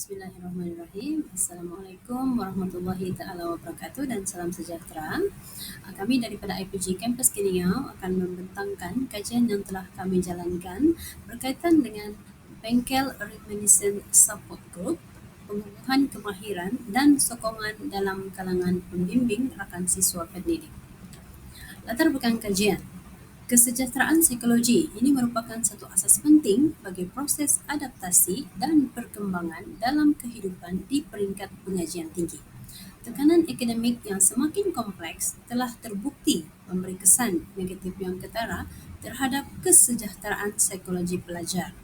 Bismillahirrahmanirrahim. Assalamualaikum warahmatullahi taala wabarakatuh dan salam sejahtera. Kami daripada IPG Kampus Keningau akan membentangkan kajian yang telah kami jalankan berkaitan dengan Bengkel Reminiscent Support Group, pengukuhan kemahiran dan sokongan dalam kalangan pembimbing rakan siswa pendidik. Latar belakang kajian. Kesejahteraan psikologi ini merupakan satu asas penting bagi proses adaptasi dan perkembangan dalam kehidupan di peringkat pengajian tinggi. Tekanan akademik yang semakin kompleks telah terbukti memberi kesan negatif yang ketara terhadap kesejahteraan psikologi pelajar.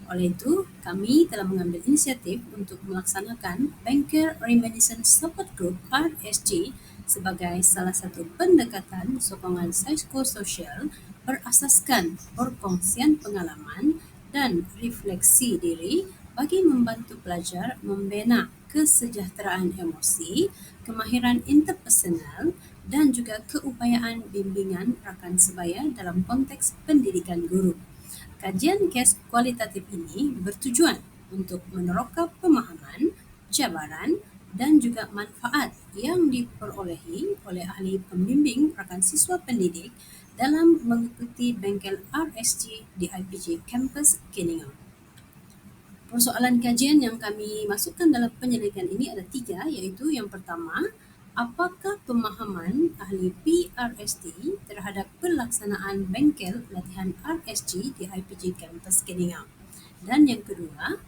Oleh itu, kami telah mengambil inisiatif untuk melaksanakan Bengkel Reminiscent Support Group (RSG) sebagai salah satu pendekatan sokongan psikososial berasaskan perkongsian pengalaman dan refleksi diri bagi membantu pelajar membina kesejahteraan emosi, kemahiran interpersonal dan juga keupayaan bimbingan rakan sebaya dalam konteks pendidikan guru. Kajian kes kualitatif ini bertujuan untuk meneroka pemahaman, cabaran dan juga manfaat yang diperolehi oleh ahli pembimbing rakan siswa pendidik dalam mengikuti Bengkel RSG di IPG Kampus Keningau. Persoalan kajian yang kami masukkan dalam penyelidikan ini ada 3, iaitu yang pertama, apakah pemahaman ahli PRSD terhadap pelaksanaan bengkel latihan RSG di IPG Kampus Keningau? Dan yang kedua,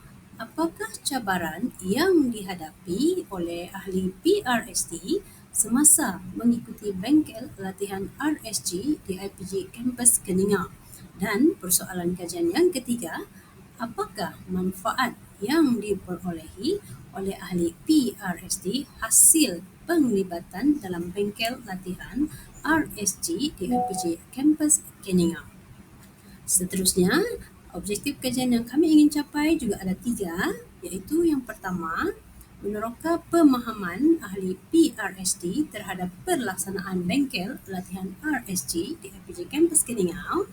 apakah cabaran yang dihadapi oleh ahli PRSD semasa mengikuti bengkel latihan RSG di IPG Kampus Keningau? Dan persoalan kajian yang ketiga, apakah manfaat yang diperolehi oleh ahli PRSD hasil penglibatan dalam bengkel latihan RSG di IPG Kampus Keningau? Seterusnya, objektif kajian yang kami ingin capai juga ada 3, iaitu yang pertama, meneroka pemahaman ahli PRSD terhadap pelaksanaan bengkel latihan RSG di IPG Kampus Keningau,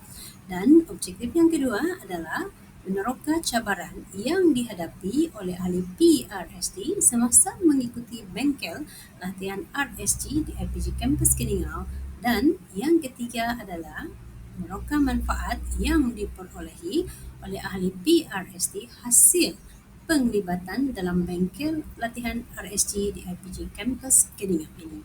dan objektif yang kedua adalah meneroka cabaran yang dihadapi oleh ahli PRSD semasa mengikuti bengkel latihan RSG di IPG Kampus Keningau, dan yang ketiga adalah meneroka manfaat yang diperolehi oleh ahli PRSD hasil penglibatan dalam bengkel latihan RSG di IPG Kampus Keningau ini.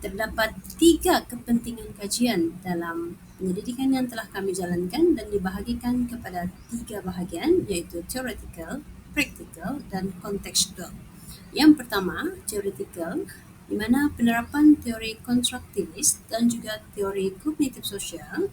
Terdapat 3 kepentingan kajian dalam penyelidikan yang telah kami jalankan dan dibahagikan kepada 3 bahagian, iaitu theoretical, practical dan contextual. Yang pertama, theoretical, di mana penerapan teori konstruktivis dan juga teori kognitif sosial,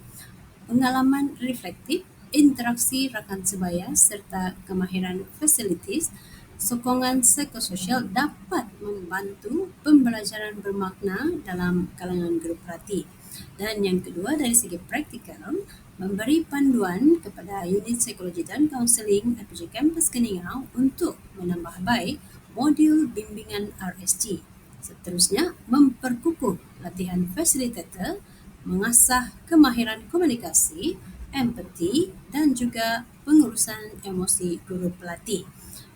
pengalaman reflektif, interaksi rakan sebaya serta kemahiran fasilitis, sokongan psikososial dapat membantu pembelajaran bermakna dalam kalangan guru pelatih. Dan yang kedua, dari segi praktikal, memberi panduan kepada unit psikologi dan kaunseling IPG Kampus Keningau untuk menambah baik modul bimbingan RSG. Seterusnya, memperkukuh latihan fasilitator, mengasah kemahiran komunikasi, empati dan juga pengurusan emosi guru pelatih.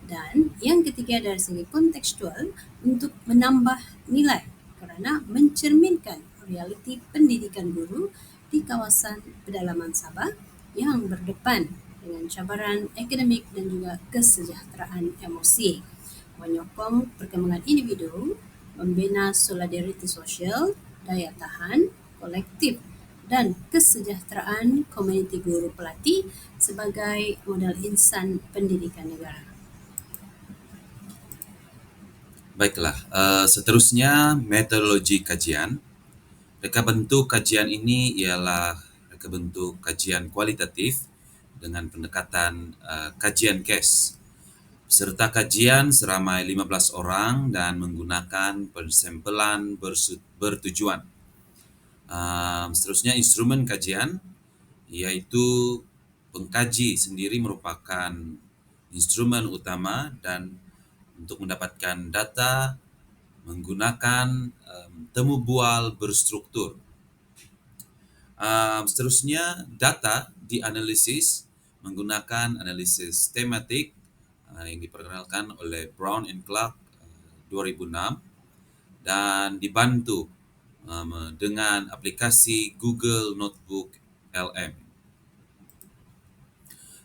Dan yang ketiga, dari segi kontekstual, untuk menambah nilai kerana mencerminkan realiti pendidikan guru di kawasan pedalaman Sabah yang berdepan dengan cabaran akademik dan juga kesejahteraan emosi, menyokong perkembangan individu, membina solidariti sosial, daya tahan kolektif dan kesejahteraan komuniti guru pelatih sebagai modal insan pendidikan negara. Baiklah, seterusnya metodologi kajian. Reka bentuk kajian ini ialah reka bentuk kajian kualitatif dengan pendekatan kajian case. Peserta kajian seramai 15 orang dan menggunakan persempelan bertujuan. Seterusnya instrumen kajian, iaitu pengkaji sendiri merupakan instrumen utama dan untuk mendapatkan data menggunakan temu bual berstruktur. Seterusnya, data dianalisis menggunakan analisis tematik yang diperkenalkan oleh Brown and Clark 2006 dan dibantu dengan aplikasi Google Notebook LM.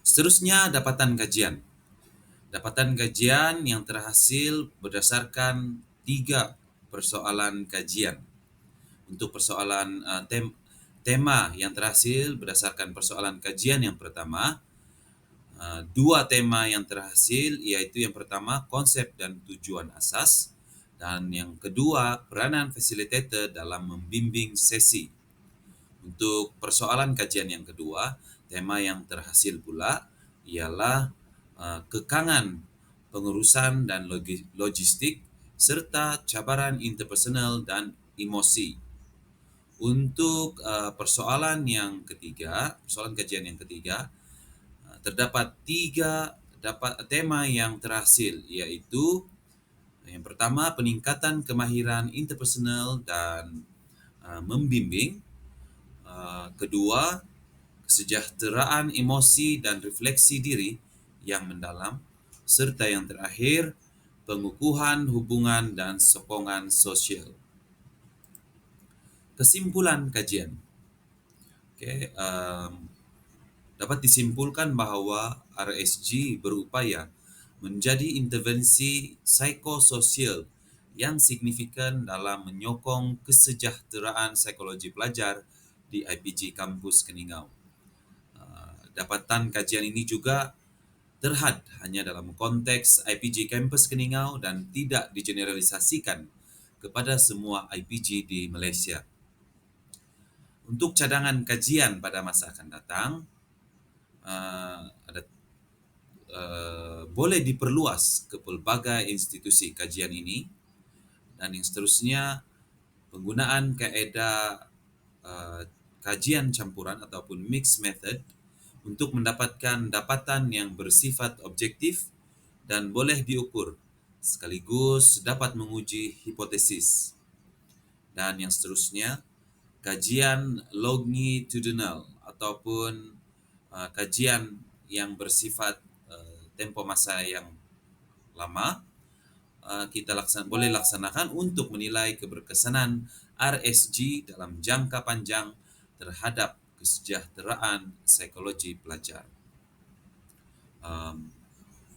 Seterusnya, dapatan kajian. Dapatan kajian yang terhasil berdasarkan 3 persoalan kajian. Untuk persoalan tema yang terhasil berdasarkan persoalan kajian yang pertama, 2 tema yang terhasil, yaitu yang pertama konsep dan tujuan asas, dan yang kedua peranan facilitator dalam membimbing sesi. Untuk persoalan kajian yang kedua, tema yang terhasil pula ialah kekangan pengurusan dan logistik serta cabaran interpersonal dan emosi. Untuk persoalan kajian yang ketiga, terdapat 3 tema yang terhasil, iaitu yang pertama peningkatan kemahiran interpersonal dan membimbing, kedua kesejahteraan emosi dan refleksi diri yang mendalam, serta yang terakhir pengukuhan hubungan dan sokongan sosial. Kesimpulan kajian. Dapat disimpulkan bahawa RSG berupaya menjadi intervensi psikososial yang signifikan dalam menyokong kesejahteraan psikologi pelajar di IPG Kampus Keningau. Dapatan kajian ini juga terhad hanya dalam konteks IPG Kampus Keningau dan tidak digeneralisasikan kepada semua IPG di Malaysia. Untuk cadangan kajian pada masa akan datang, boleh diperluas ke pelbagai institusi kajian ini, dan yang seterusnya penggunaan kaedah kajian campuran ataupun mixed method untuk mendapatkan dapatan yang bersifat objektif dan boleh diukur, sekaligus dapat menguji hipotesis. Dan yang seterusnya, kajian longitudinal ataupun kajian yang bersifat tempoh masa yang lama, kita boleh laksanakan untuk menilai keberkesanan RSG dalam jangka panjang terhadap kesejahteraan psikologi pelajar.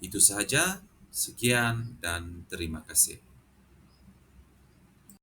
Itu sahaja. Sekian dan terima kasih.